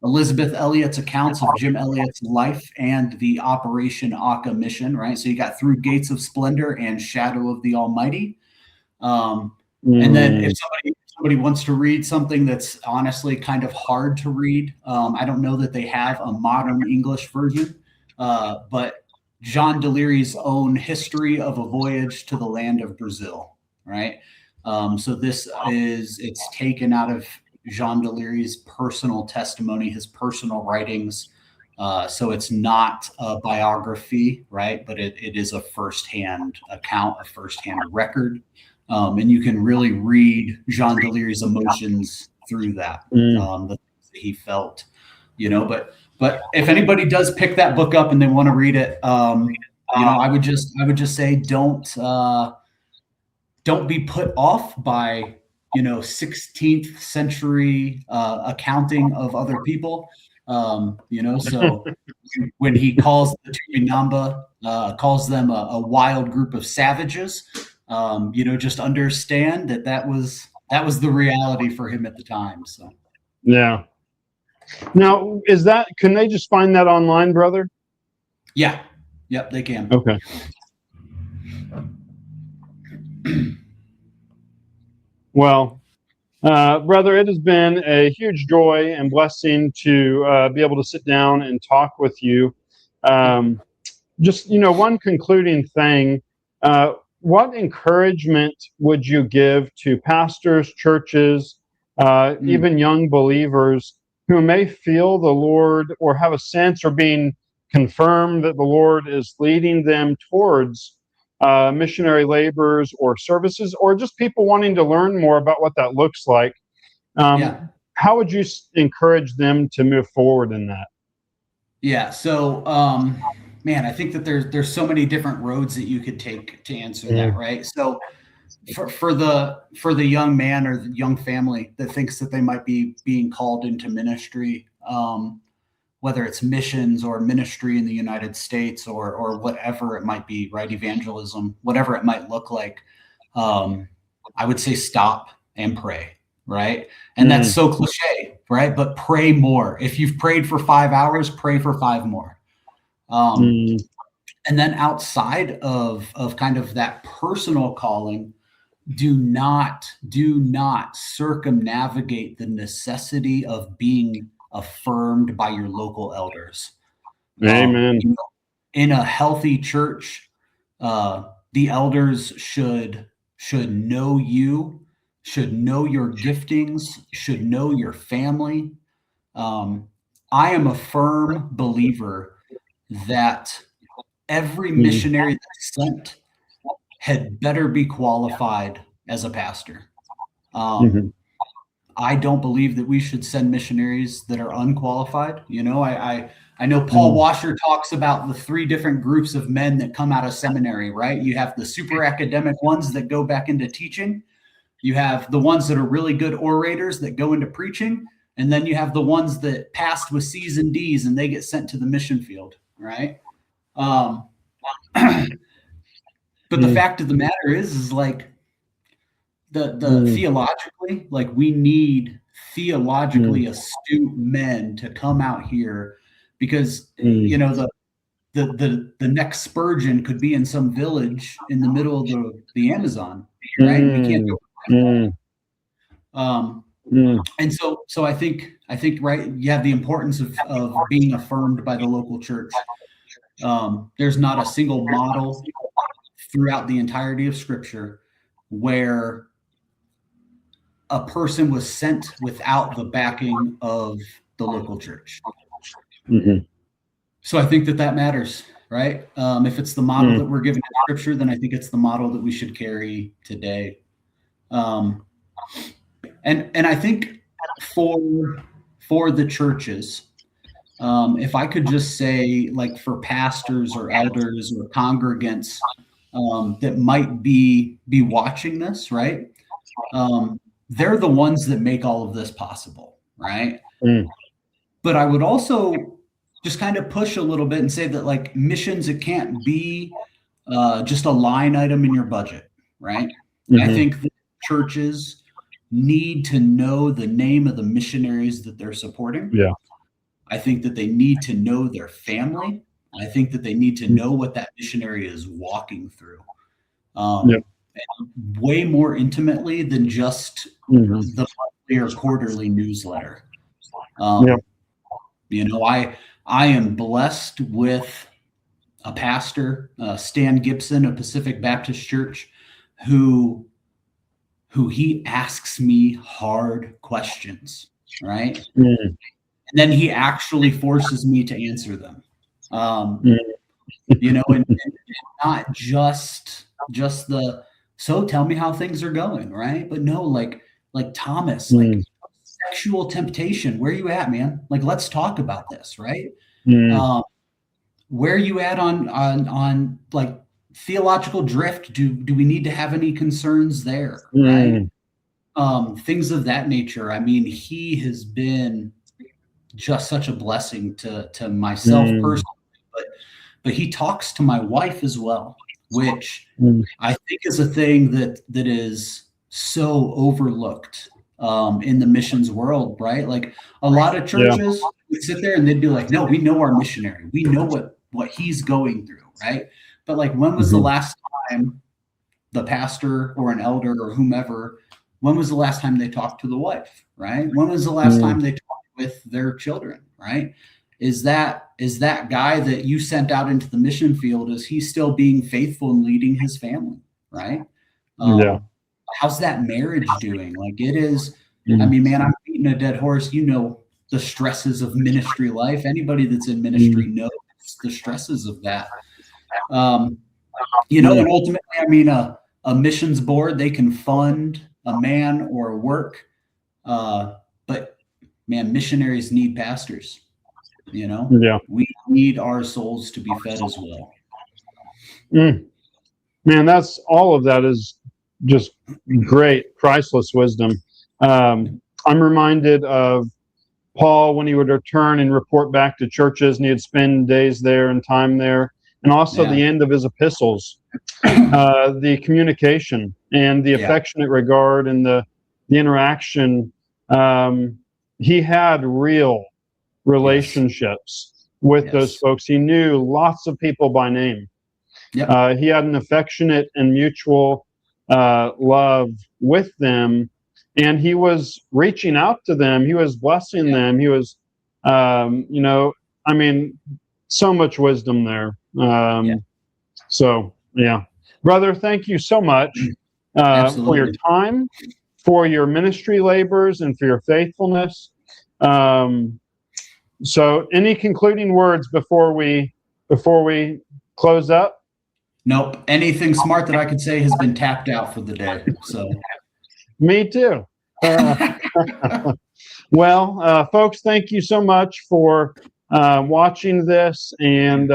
Elizabeth Elliot's accounts of Jim Elliot's life and the Operation Aka mission, right? So you got Through Gates of Splendor and Shadow of the Almighty. And then if somebody wants to read something that's honestly kind of hard to read, I don't know that they have a modern English version, but Jean de Léry's own History of a Voyage to the Land of Brazil, right? So it's taken out of Jean de Léry's personal testimony, his personal writings. So it's not a biography, right? But it is a firsthand account, a firsthand record. And you can really read Jean de Léry's emotions through that, the things that he felt, but if anybody does pick that book up and they want to read it, I would just say, don't be put off by, 16th century accounting of other people. So when he calls the Tupinamba, calls them a wild group of savages, just understand that was the reality for him at the time. So, yeah. Now, can they just find that online, brother? Yeah. Yep, they can. Okay. Well, brother, it has been a huge joy and blessing to be able to sit down and talk with you. Just, one concluding thing. What encouragement would you give to pastors, churches, even young believers who may feel the Lord or have a sense or being confirmed that the Lord is leading them towards missionary labors or services, or just people wanting to learn more about what that looks like? How would you encourage them to move forward in that? Yeah. So, man, I think that there's so many different roads that you could take to answer that, right? So for the young man or the young family that thinks that they might be being called into ministry, whether it's missions or ministry in the United States or whatever it might be, right? Evangelism, whatever it might look like, I would say stop and pray, right? And that's so cliche, right? But pray more. If you've prayed for 5 hours, pray for 5 more. And then outside of kind of that personal calling, do not circumnavigate the necessity of being affirmed by your local elders. Amen. In a healthy church, the elders should know you, should know your giftings, should know your family. I am a firm believer that every missionary that's sent had better be qualified as a pastor. I don't believe that we should send missionaries that are unqualified. I know Paul Washer talks about the 3 different groups of men that come out of seminary, right? You have the super academic ones that go back into teaching. You have the ones that are really good orators that go into preaching. And then you have the ones that passed with C's and D's and they get sent to the mission field, right? But the fact of the matter is like the theologically, like we need theologically astute men to come out here because the next Spurgeon could be in some village in the middle of the Amazon, right? We can't go. And so I think right, you have the importance of being affirmed by the local church. There's not a single model throughout the entirety of Scripture where a person was sent without the backing of the local church. So I think that matters, right? If it's the model that we're given in Scripture, then I think it's the model that we should carry today. And I think for the churches, if I could just say, like, for pastors or elders or congregants that might be watching this, right? They're the ones that make all of this possible, right? But I would also just kind of push a little bit and say that, like, missions, it can't be just a line item in your budget, right? I think that churches need to know the name of the missionaries that they're supporting. Yeah. I think that they need to know their family. I think that they need to know what that missionary is walking through. Way more intimately than just the monthly or quarterly newsletter. You know, I am blessed with a pastor, Stan Gibson of Pacific Baptist Church, who he asks me hard questions, right? And then he actually forces me to answer them. You know, and not just the, so tell me how things are going, right? But no, like Thomas, like, sexual temptation, where you at, man? Like, let's talk about this, right? Where you at on like theological drift? Do we need to have any concerns there, right? Things of that nature. I mean, he has been just such a blessing to myself personally, but he talks to my wife as well, which I think is a thing that is so overlooked in the missions world, right? Like, a lot of churches would sit there and they'd be like, no, we know our missionary. We know what he's going through, right? But, like, when was the last time the pastor or an elder or whomever, when was the last time they talked to the wife, right? When was the last time they talked with their children, right? Is that guy that you sent out into the mission field, is he still being faithful and leading his family, right? How's that marriage doing? Like, it is, I mean, man, I'm beating a dead horse. You know, the stresses of ministry life. Anybody that's in ministry knows the stresses of that. You know, and ultimately, I mean, a missions board, they can fund a man or a work, but man, missionaries need pastors. You know, we need our souls to be fed as well. Man, that's all of that is just great, priceless wisdom. I'm reminded of Paul when he would return and report back to churches, and he'd spend days there and time there, and also the end of his epistles, the communication and the affectionate regard and the interaction. He had real relationships with those folks. He knew lots of people by name. He had an affectionate and mutual love with them, and he was reaching out to them. He was blessing them. He was, you know, I mean, so much wisdom there. So, brother, thank you so much for your time, for your ministry labors, and for your faithfulness. So, any concluding words before we close up? Nope. Anything smart that I could say has been tapped out for the day. So, me too. Well, folks, thank you so much for watching this, and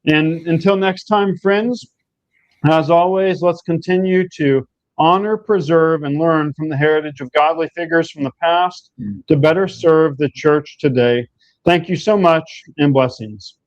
until next time, friends. As always, let's continue to honor, preserve, and learn from the heritage of godly figures from the past to better serve the church today. Thank you so much, and blessings.